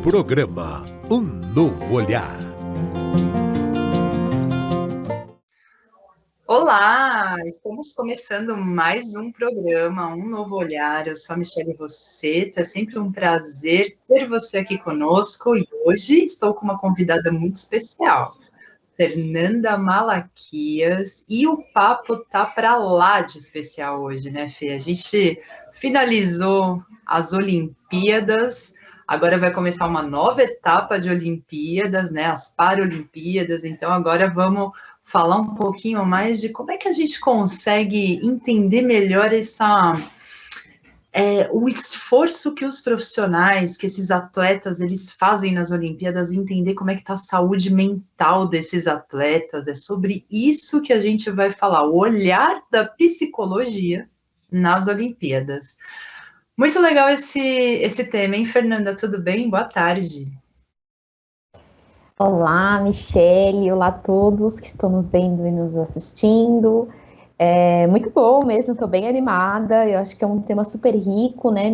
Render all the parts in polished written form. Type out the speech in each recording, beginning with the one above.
Programa Um Novo Olhar. Olá, estamos começando mais um programa, Um Novo Olhar. Eu sou a Michele Rossetto, é sempre um prazer ter você aqui conosco e hoje estou com uma convidada muito especial, Fernanda Malaquias, e o papo tá para lá de especial hoje, né, Fê? A gente finalizou as Olimpíadas, agora vai começar uma nova etapa de Olimpíadas, né, as Paralimpíadas, então agora vamos falar um pouquinho mais de como é que a gente consegue entender melhor o esforço que os profissionais, que esses atletas, eles fazem nas Olimpíadas, entender como é que está a saúde mental desses atletas. É sobre isso que a gente vai falar, o olhar da psicologia nas Olimpíadas. Muito legal esse tema, hein, Fernanda? Tudo bem? Boa tarde. Olá, Michele, olá a todos que estão nos vendo e nos assistindo. É muito bom mesmo, estou bem animada. Eu acho que é um tema super rico, né?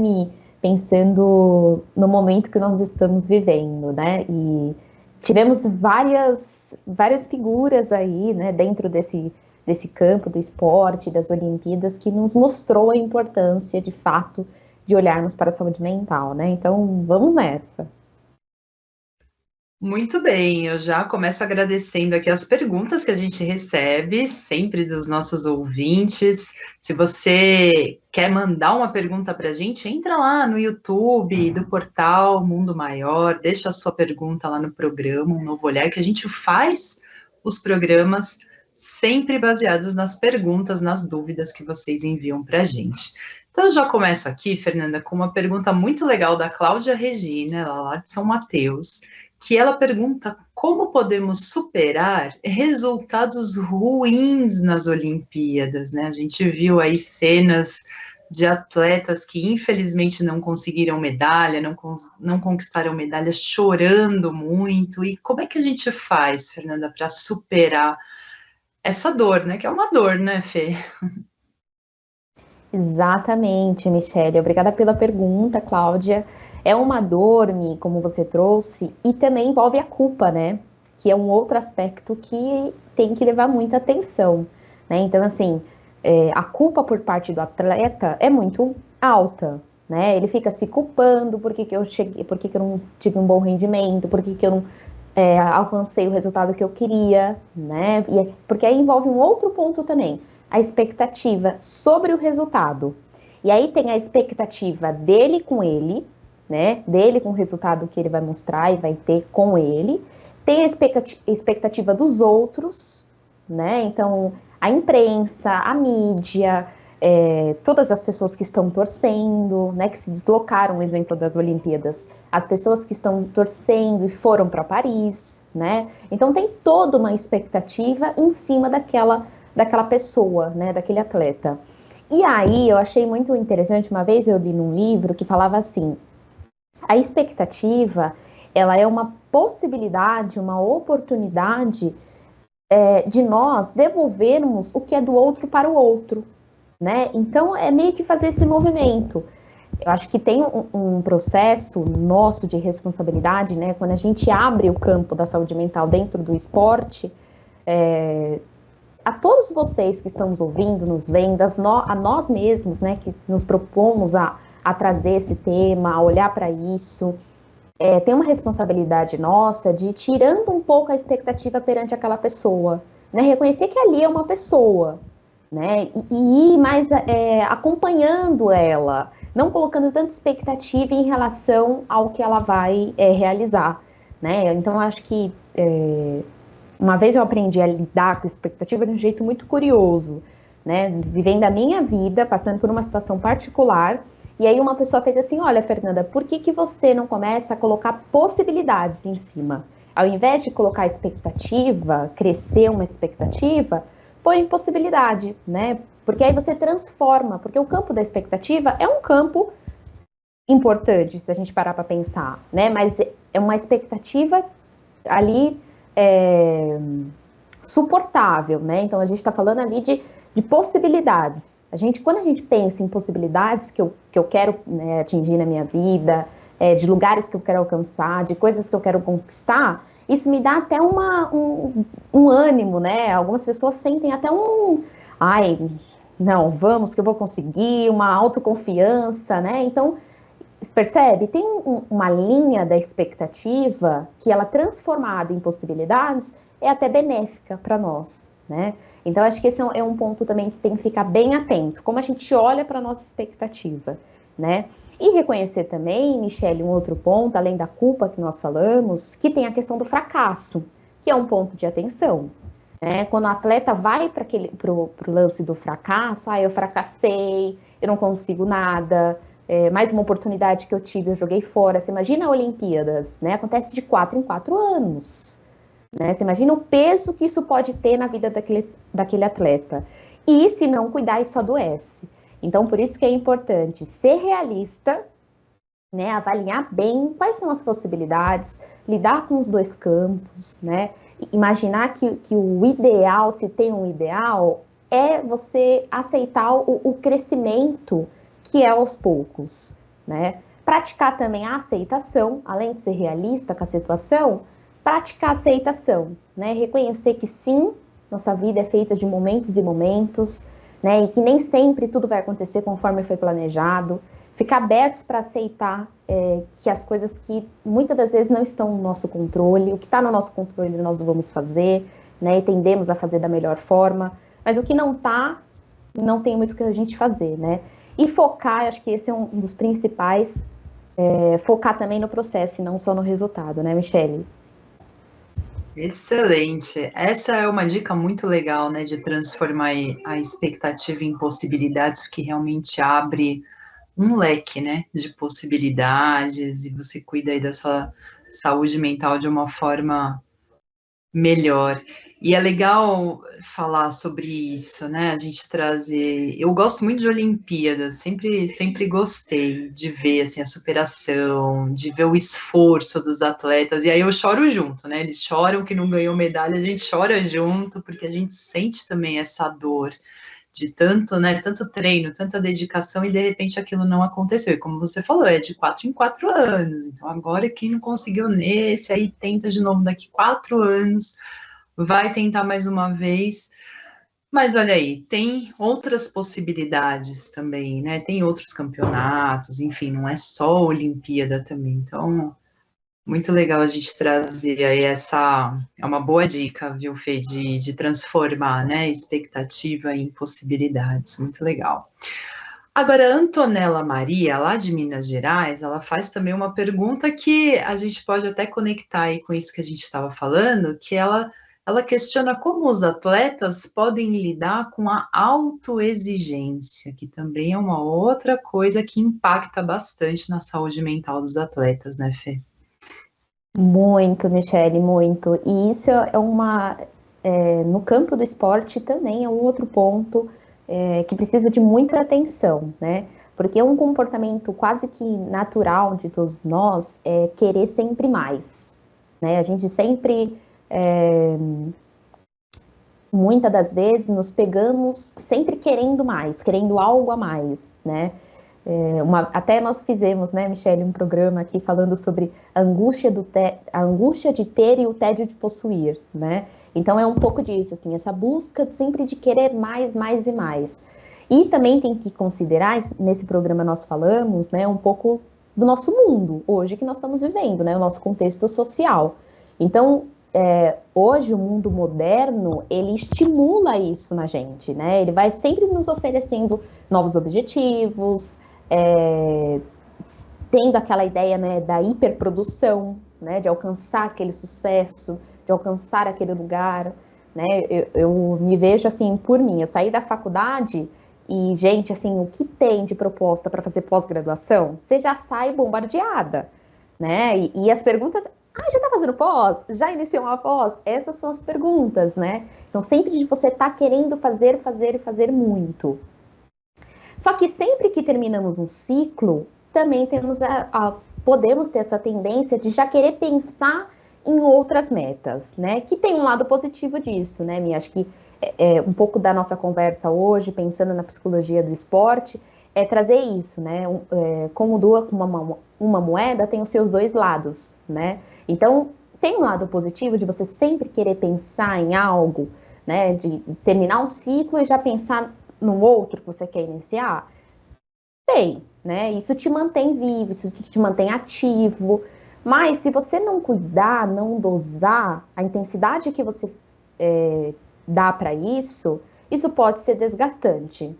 Pensando no momento que nós estamos vivendo, né? E tivemos várias figuras aí, né? Dentro desse campo do esporte, das Olimpíadas, que nos mostrou a importância, de fato, de olharmos para a saúde mental, né? Então, vamos nessa. Muito bem, eu já começo agradecendo aqui as perguntas que a gente recebe, sempre dos nossos ouvintes. Se você quer mandar uma pergunta para a gente, entra lá no YouTube do portal Mundo Maior, deixa a sua pergunta lá no programa Um Novo Olhar, que a gente faz os programas sempre baseados nas perguntas, nas dúvidas que vocês enviam para a gente. Então, eu já começo aqui, Fernanda, com uma pergunta muito legal da Cláudia Regina, ela lá de São Mateus, que ela pergunta como podemos superar resultados ruins nas Olimpíadas, né? A gente viu aí cenas de atletas que infelizmente não conseguiram medalha, não conquistaram medalha, chorando muito. E como é que a gente faz, Fernanda, para superar essa dor, né? Que é uma dor, né, Fê? Exatamente, Michele. Obrigada pela pergunta, Cláudia. É uma dor, como você trouxe, e também envolve a culpa, né? Que é um outro aspecto que tem que levar muita atenção, né? Então, assim, a culpa por parte do atleta é muito alta, né? Ele fica se culpando porque eu cheguei, porque eu não tive um bom rendimento, porque eu não alcancei o resultado que eu queria, né? Porque aí envolve um outro ponto também, a expectativa sobre o resultado. E aí tem a expectativa dele com ele, né? Dele com o resultado que ele vai mostrar e vai ter com ele. Tem a expectativa dos outros, né? Então, a imprensa, a mídia, todas as pessoas que estão torcendo, né? Que se deslocaram, no exemplo das Olimpíadas, as pessoas que estão torcendo e foram para Paris, né? Então, tem toda uma expectativa em cima daquela pessoa, né, daquele atleta. E aí eu achei muito interessante, uma vez eu li num livro que falava assim, a expectativa, ela é uma possibilidade, uma oportunidade de nós devolvermos o que é do outro para o outro, né? Então é meio que fazer esse movimento. Eu acho que tem um processo nosso de responsabilidade, né? Quando a gente abre o campo da saúde mental dentro do esporte, a todos vocês que estão nos ouvindo, nos vendo, a nós mesmos, né, que nos propomos a trazer esse tema, a olhar para isso, tem uma responsabilidade nossa de ir tirando um pouco a expectativa perante aquela pessoa, né, reconhecer que ali é uma pessoa, né, e ir mais acompanhando ela, não colocando tanta expectativa em relação ao que ela vai realizar, né, então eu acho que uma vez eu aprendi a lidar com expectativa de um jeito muito curioso, né? Vivendo a minha vida, passando por uma situação particular, e aí uma pessoa fez assim, olha, Fernanda, por que você não começa a colocar possibilidades em cima? Ao invés de colocar expectativa, crescer uma expectativa, põe possibilidade, né? Porque aí você transforma, porque o campo da expectativa é um campo importante, se a gente parar para pensar, né? Mas é uma expectativa ali suportável, né? Então a gente está falando ali de possibilidades. Quando a gente pensa em possibilidades que eu quero, né, atingir na minha vida, de lugares que eu quero alcançar, de coisas que eu quero conquistar, isso me dá até um ânimo, né? Algumas pessoas sentem até ai, não, vamos que eu vou conseguir, uma autoconfiança, né? Então, percebe? Tem uma linha da expectativa que ela transformada em possibilidades é até benéfica para nós, né? Então, acho que esse é um ponto também que tem que ficar bem atento, como a gente olha para a nossa expectativa, né? E reconhecer também, Michele, um outro ponto, além da culpa que nós falamos, que tem a questão do fracasso, que é um ponto de atenção, né? Quando o atleta vai para o lance do fracasso, eu fracassei, eu não consigo nada, mais uma oportunidade que eu tive, eu joguei fora. Você imagina a Olimpíadas, né? Acontece de 4 em 4 anos. Né? Você imagina o peso que isso pode ter na vida daquele atleta. E se não cuidar, isso adoece. Então, por isso que é importante ser realista, né? Avaliar bem quais são as possibilidades, lidar com os dois campos, né? Imaginar que o ideal, se tem um ideal, é você aceitar o crescimento que é aos poucos, né? Praticar também a aceitação, além de ser realista com a situação, praticar a aceitação, né? Reconhecer que sim, nossa vida é feita de momentos e momentos, né? E que nem sempre tudo vai acontecer conforme foi planejado. Ficar abertos para aceitar que as coisas que muitas das vezes não estão no nosso controle, o que está no nosso controle nós vamos fazer, né? E tendemos a fazer da melhor forma, mas o que não está, não tem muito o que a gente fazer, né? E focar, acho que esse é um dos principais, focar também no processo e não só no resultado, né, Michele? Excelente. Essa é uma dica muito legal, né, de transformar a expectativa em possibilidades, que realmente abre um leque, né, de possibilidades, e você cuida aí da sua saúde mental de uma forma melhor. E é legal falar sobre isso, né? A gente trazer. Eu gosto muito de Olimpíadas, sempre gostei de ver assim, a superação, de ver o esforço dos atletas. E aí eu choro junto, né? Eles choram que não ganhou medalha, a gente chora junto, porque a gente sente também essa dor de tanto, né? Tanto treino, tanta dedicação, e de repente aquilo não aconteceu. E como você falou, é de 4 em 4 anos. Então agora quem não conseguiu nesse, aí tenta de novo daqui 4 anos, vai tentar mais uma vez. Mas olha aí, tem outras possibilidades também, né? Tem outros campeonatos, enfim, não é só a Olimpíada também. Então, muito legal a gente trazer aí essa. É uma boa dica, viu, Fê, de transformar, né? Expectativa em possibilidades. Muito legal. Agora, a Antonella Maria, lá de Minas Gerais, ela faz também uma pergunta que a gente pode até conectar aí com isso que a gente estava falando, que ela questiona como os atletas podem lidar com a autoexigência, que também é uma outra coisa que impacta bastante na saúde mental dos atletas, né, Fê? Muito, Michele, muito. E isso no campo do esporte também é um outro ponto que precisa de muita atenção, né? Porque é um comportamento quase que natural de todos nós é querer sempre mais, né? A gente sempre, muitas das vezes, nos pegamos sempre querendo mais, querendo algo a mais, né? Até nós fizemos, né, Michele, um programa aqui falando sobre a angústia de ter e o tédio de possuir, né? Então é um pouco disso, assim, essa busca sempre de querer mais, mais e mais. E também tem que considerar, nesse programa nós falamos, né, um pouco do nosso mundo, hoje que nós estamos vivendo, né, o nosso contexto social. Então, hoje o mundo moderno, ele estimula isso na gente, né? Ele vai sempre nos oferecendo novos objetivos, tendo aquela ideia, né, da hiperprodução, né, de alcançar aquele sucesso, de alcançar aquele lugar, né? Eu me vejo assim por mim, eu saí da faculdade e, gente, assim, o que tem de proposta para fazer pós-graduação? Você já sai bombardeada, né? E as perguntas, já tá fazendo pós? Já iniciou uma pós? Essas são as perguntas, né? Então, sempre de você tá querendo fazer e fazer muito. Só que sempre que terminamos um ciclo, também podemos ter essa tendência de já querer pensar em outras metas, né? Que tem um lado positivo disso, né, Mi? Acho que um pouco da nossa conversa hoje, pensando na psicologia do esporte, é trazer isso, né? Como uma moeda tem os seus dois lados, né? Então, tem um lado positivo de você sempre querer pensar em algo, né? De terminar um ciclo e já pensar no outro que você quer iniciar. Tem, né? Isso te mantém vivo, isso te mantém ativo. Mas se você não cuidar, não dosar a intensidade que você dá para isso, isso pode ser desgastante,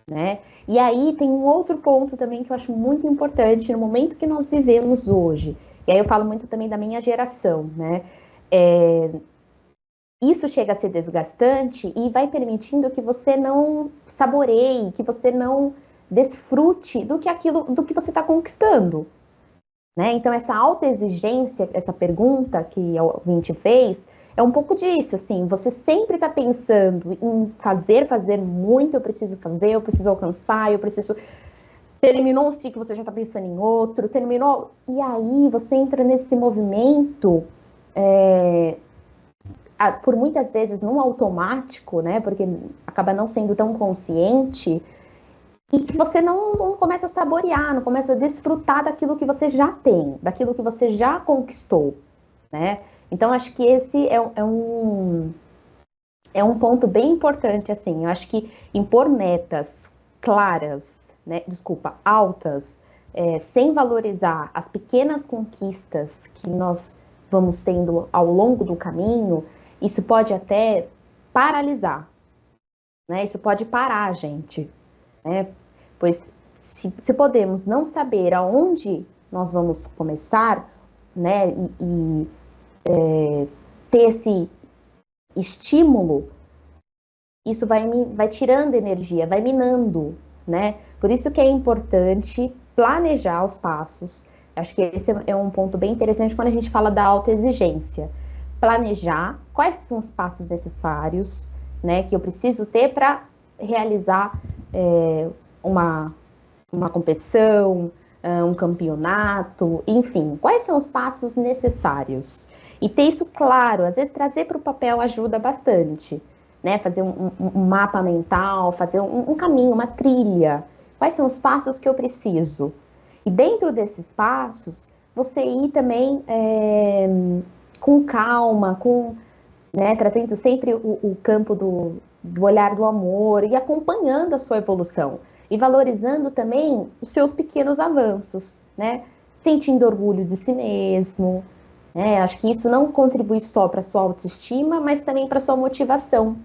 né? E aí tem um outro ponto também que eu acho muito importante no momento que nós vivemos hoje. E aí eu falo muito também da minha geração, né? Isso chega a ser desgastante e vai permitindo que você não saboreie, que você não desfrute do que você está conquistando, né? Então essa autoexigência, essa pergunta que a ouvinte fez, é um pouco disso, assim, você sempre está pensando em fazer muito, eu preciso alcançar, eu preciso. Terminou um ciclo, você já está pensando em outro, terminou. E aí você entra nesse movimento, por muitas vezes num automático, né? Porque acaba não sendo tão consciente, e que você não começa a saborear, não começa a desfrutar daquilo que você já tem, daquilo que você já conquistou, né? Então, acho que esse é um ponto bem importante, assim. Eu acho que impor metas claras, né? Desculpa, altas, sem valorizar as pequenas conquistas que nós vamos tendo ao longo do caminho, isso pode até paralisar, né? Isso pode parar a gente, né? Pois se podemos não saber aonde nós vamos começar, né? Ter esse estímulo, isso vai tirando energia, vai minando, né? Por isso que é importante planejar os passos. Acho que esse é um ponto bem interessante quando a gente fala da autoexigência. Planejar quais são os passos necessários, né, que eu preciso ter para realizar uma competição, um campeonato, enfim, quais são os passos necessários. E ter isso claro, às vezes trazer para o papel ajuda bastante, né? Fazer um mapa mental, fazer um caminho, uma trilha. Quais são os passos que eu preciso? E dentro desses passos, você ir também com calma, né, trazendo sempre o campo do olhar do amor e acompanhando a sua evolução. E valorizando também os seus pequenos avanços, né? Sentindo orgulho de si mesmo, né? Acho que isso não contribui só para a sua autoestima, mas também para a sua motivação.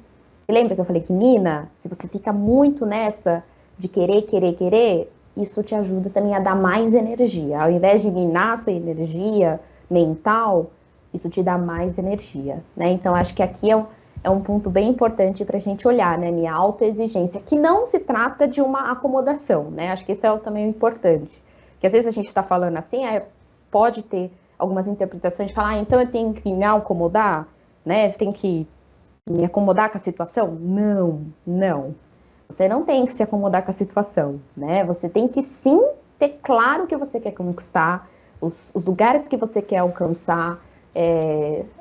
Você lembra que eu falei que mina, se você fica muito nessa de querer, isso te ajuda também a dar mais energia. Ao invés de minar a sua energia mental, isso te dá mais energia, né? Então, acho que aqui é um ponto bem importante para a gente olhar, né? Minha autoexigência, que não se trata de uma acomodação, né? Acho que isso é também importante. Que às vezes a gente está falando assim, pode ter algumas interpretações de falar, então eu tenho que me acomodar, né? Tem que me acomodar com a situação? Não. Você não tem que se acomodar com a situação, né? Você tem que sim ter claro o que você quer conquistar, os lugares que você quer alcançar,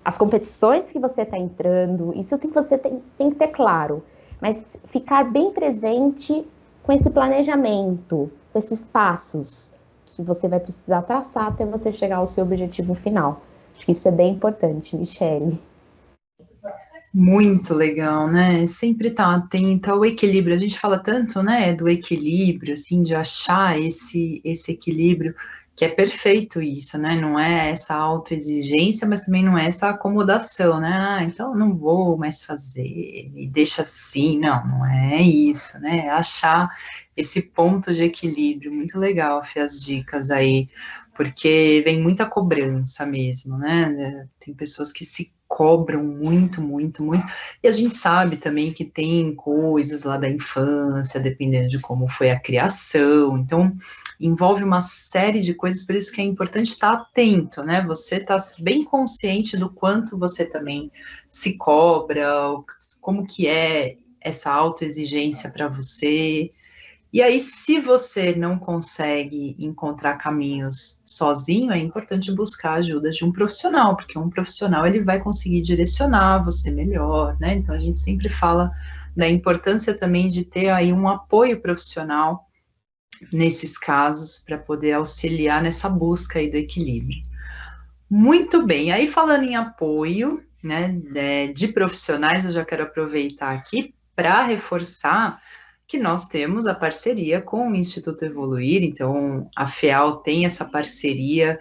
as competições que você está entrando, isso você tem que ter claro. Mas ficar bem presente com esse planejamento, com esses passos que você vai precisar traçar até você chegar ao seu objetivo final. Acho que isso é bem importante, Michele. Muito legal, né? Sempre estar atenta ao equilíbrio. A gente fala tanto, né, do equilíbrio, assim, de achar esse equilíbrio, que é perfeito isso, né? Não é essa autoexigência, mas também não é essa acomodação, né? Ah, então eu não vou mais fazer, e deixa assim. Não é isso, né? É achar esse ponto de equilíbrio. Muito legal, Fê, as dicas aí, porque vem muita cobrança mesmo, né? Tem pessoas que se cobram muito, e a gente sabe também que tem coisas lá da infância, dependendo de como foi a criação, então envolve uma série de coisas, por isso que é importante estar atento, né? Você tá bem consciente do quanto você também se cobra, como que é essa autoexigência para você. E aí, se você não consegue encontrar caminhos sozinho, é importante buscar a ajuda de um profissional, porque um profissional ele vai conseguir direcionar você melhor, né? Então a gente sempre fala da importância também de ter aí um apoio profissional nesses casos para poder auxiliar nessa busca aí do equilíbrio. Muito bem, aí falando em apoio, né, de profissionais, eu já quero aproveitar aqui para reforçar que nós temos a parceria com o Instituto Evoluir, então a FEAL tem essa parceria.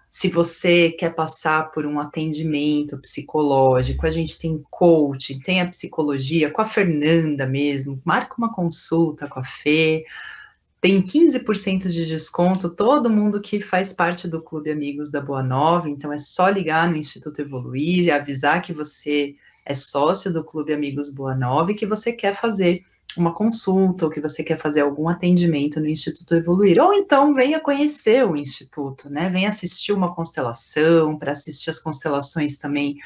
Se você quer passar por um atendimento psicológico, a gente tem coaching, tem a psicologia com a Fernanda mesmo, marca uma consulta com a Fê, tem 15% de desconto, todo mundo que faz parte do Clube Amigos da Boa Nova, então é só ligar no Instituto Evoluir, avisar que você é sócio do Clube Amigos Boa Nova e que você quer fazer uma consulta ou que você quer fazer algum atendimento no Instituto Evoluir, ou então venha conhecer o Instituto, né? Venha assistir uma constelação, para assistir as constelações também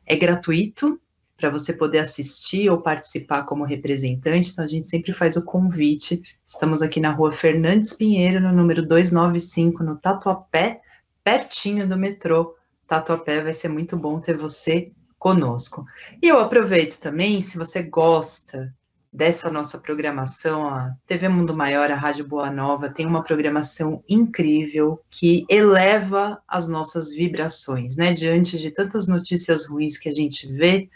é gratuito, para você poder assistir ou participar como representante, então a gente sempre faz o convite. Estamos aqui na rua Fernandes Pinheiro, no número 295, no Tatuapé, pertinho do metrô Tatuapé, vai ser muito bom ter você conosco. E eu aproveito também, se você gosta dessa nossa programação, a TV Mundo Maior, a Rádio Boa Nova, tem uma programação incrível que eleva as nossas vibrações, né? Diante de tantas notícias ruins que a gente vê,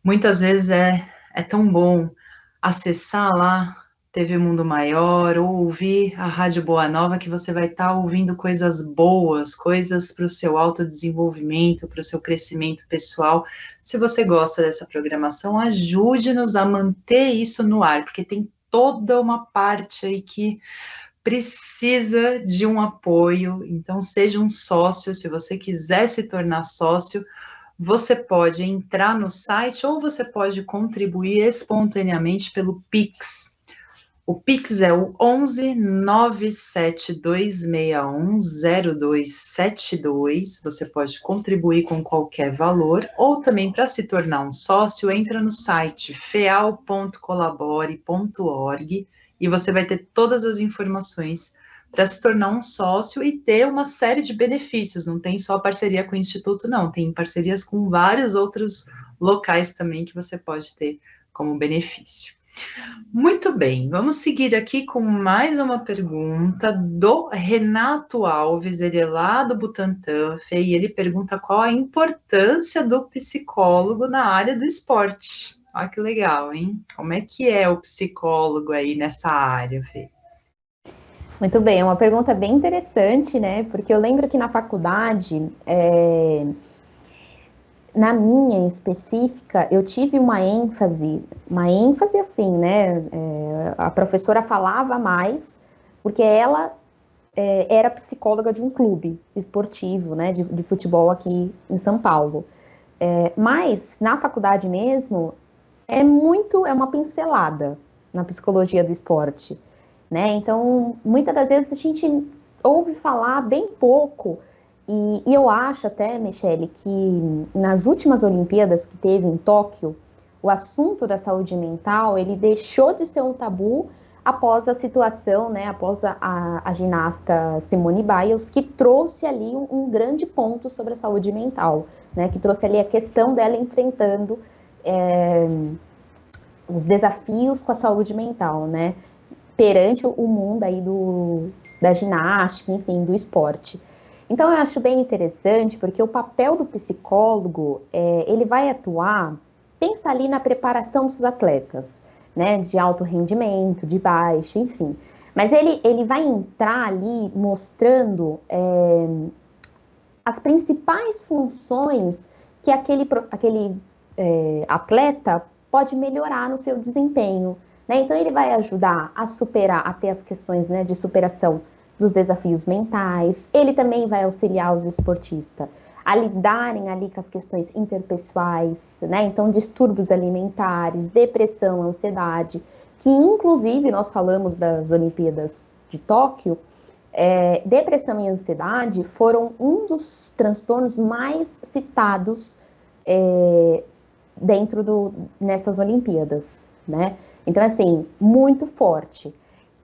muitas vezes é tão bom acessar lá TV Mundo Maior ou ouvir a Rádio Boa Nova, que você vai estar ouvindo coisas boas, coisas para o seu autodesenvolvimento, para o seu crescimento pessoal. Se você gosta dessa programação, ajude-nos a manter isso no ar, porque tem toda uma parte aí que precisa de um apoio. Então, seja um sócio, se você quiser se tornar sócio, você pode entrar no site ou você pode contribuir espontaneamente pelo Pix. O Pix é o 11 97261 0272. Você pode contribuir com qualquer valor, ou também para se tornar um sócio, entra no site feal.colabore.org e você vai ter todas as informações para se tornar um sócio e ter uma série de benefícios. Não tem só parceria com o Instituto, não. Tem parcerias com vários outros locais também que você pode ter como benefício. Muito bem, vamos seguir aqui com mais uma pergunta do Renato Alves, ele é lá do Butantã, e ele pergunta qual a importância do psicólogo na área do esporte. Olha que legal, hein? Como é que é o psicólogo aí nessa área, Fê? Muito bem, é uma pergunta bem interessante, né? Porque eu lembro que na faculdade, na minha em específica, eu tive uma ênfase assim, né? A professora falava mais, porque ela era psicóloga de um clube esportivo, né? De futebol aqui em São Paulo. Mas na faculdade mesmo, é uma pincelada na psicologia do esporte, né? Então, muitas das vezes a gente ouve falar bem pouco, e eu acho até, Michele, que nas últimas Olimpíadas que teve em Tóquio, o assunto da saúde mental, ele deixou de ser um tabu após a situação, né? Após a ginasta Simone Biles, que trouxe ali um grande ponto sobre a saúde mental, né? Que trouxe ali a questão dela enfrentando os desafios com a saúde mental, né? Perante o mundo aí da ginástica, enfim, do esporte. Então, eu acho bem interessante, porque o papel do psicólogo, ele vai atuar, pensa ali na preparação dos atletas, né, de alto rendimento, de baixo, enfim. Mas ele vai entrar ali mostrando as principais funções que aquele atleta pode melhorar no seu desempenho, né? Então, ele vai ajudar a superar, a ter as questões, né, de superação dos desafios mentais. Ele também vai auxiliar os esportistas a lidarem ali com as questões interpessoais, né? Então, distúrbios alimentares, depressão, ansiedade, que inclusive nós falamos das Olimpíadas de Tóquio, depressão e ansiedade foram um dos transtornos mais citados nessas Olimpíadas, né? Então, assim, muito forte.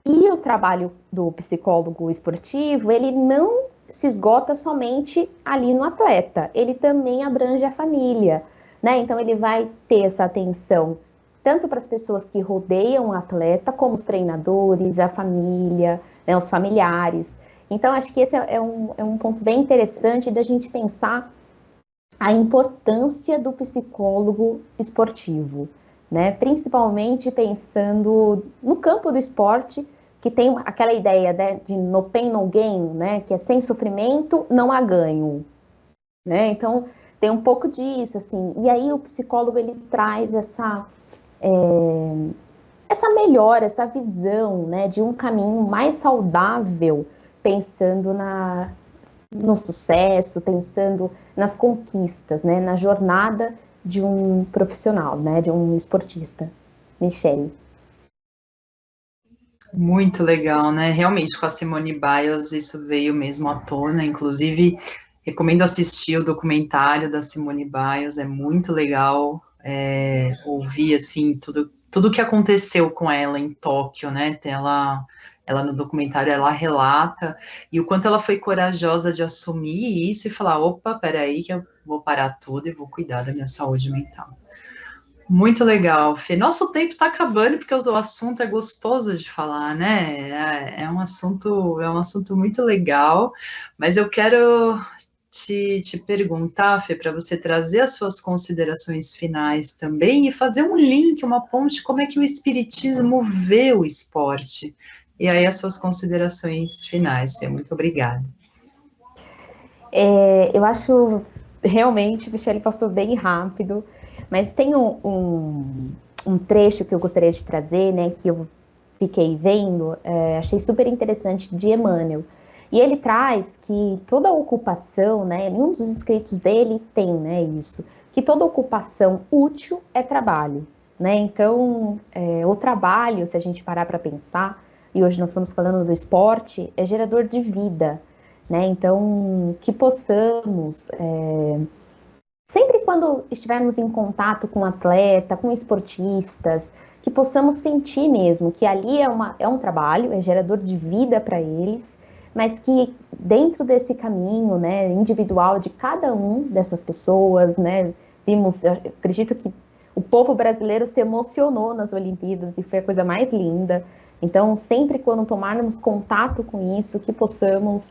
E o trabalho do psicólogo esportivo, ele não se esgota somente ali no atleta, ele também abrange a família, né? Então, ele vai ter essa atenção tanto para as pessoas que rodeiam o atleta, como os treinadores, a família, né, os familiares. Então, acho que esse é um ponto bem interessante da gente pensar a importância do psicólogo esportivo, né? Principalmente pensando no campo do esporte, que tem aquela ideia, né, de no pain, no gain, né? Que é sem sofrimento, não há ganho, né? Então, tem um pouco disso, assim. E aí o psicólogo, ele traz essa melhora, essa visão, né, de um caminho mais saudável, pensando no sucesso, pensando nas conquistas, né, na jornada de um profissional, né, de um esportista. Michele. Muito legal, né? Realmente, com a Simone Biles, isso veio mesmo à tona. Inclusive, recomendo assistir o documentário da Simone Biles, é muito legal ouvir, assim, tudo que aconteceu com ela em Tóquio, né? Ela no documentário, ela relata, e o quanto ela foi corajosa de assumir isso e falar, opa, peraí que eu vou parar tudo e vou cuidar da minha saúde mental. Muito legal, Fê. Nosso tempo está acabando porque o assunto é gostoso de falar, né? É um assunto muito legal, mas eu quero te perguntar, Fê, para você trazer as suas considerações finais também e fazer um link, uma ponte, como é que o Espiritismo vê o esporte. E aí as suas considerações finais, Fê. Muito obrigada. Eu acho realmente, Michele passou bem rápido, mas tem um trecho que eu gostaria de trazer, né, que eu fiquei vendo, achei super interessante, de Emmanuel. E ele traz que toda ocupação, né, em um dos escritos dele tem, né, isso, que toda ocupação útil é trabalho, né? Então, o trabalho, se a gente parar para pensar, e hoje nós estamos falando do esporte, é gerador de vida, né? Então, que possamos, sempre quando estivermos em contato com atleta, com esportistas, que possamos sentir mesmo que ali é um trabalho, é gerador de vida para eles, mas que dentro desse caminho, né, individual de cada um dessas pessoas, né, eu acredito que o povo brasileiro se emocionou nas Olimpíadas e foi a coisa mais linda. Então, sempre quando tomarmos contato com isso, que possamos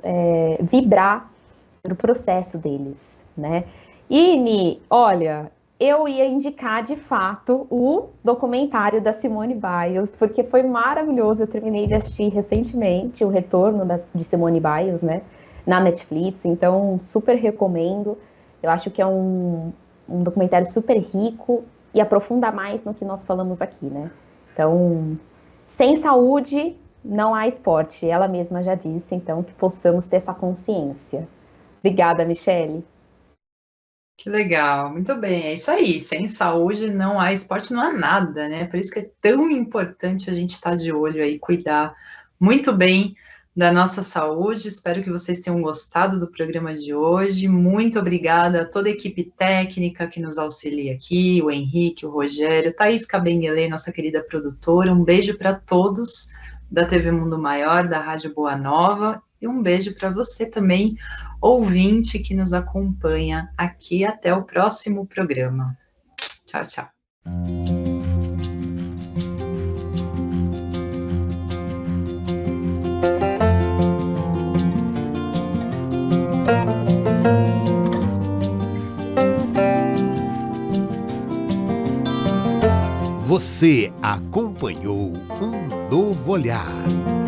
vibrar no processo deles, né? E, Ni, olha, eu ia indicar de fato o documentário da Simone Biles, porque foi maravilhoso. Eu terminei de assistir recentemente o retorno de Simone Biles, né, na Netflix, então super recomendo. Eu acho que é um documentário super rico e aprofunda mais no que nós falamos aqui, né? Então, sem saúde não há esporte, ela mesma já disse, então que possamos ter essa consciência. Obrigada, Michele. Que legal, muito bem, é isso aí. Sem saúde não há esporte, não há nada, né? Por isso que é tão importante a gente estar de olho aí, cuidar muito bem da nossa saúde. Espero que vocês tenham gostado do programa de hoje. Muito obrigada a toda a equipe técnica que nos auxilia aqui, o Henrique, o Rogério, Thaís Cabenguele, nossa querida produtora. Um beijo para todos da TV Mundo Maior, da Rádio Boa Nova, e um beijo para você também, ouvinte que nos acompanha aqui. Até o próximo programa. Tchau, tchau. Você acompanhou Um Novo Olhar.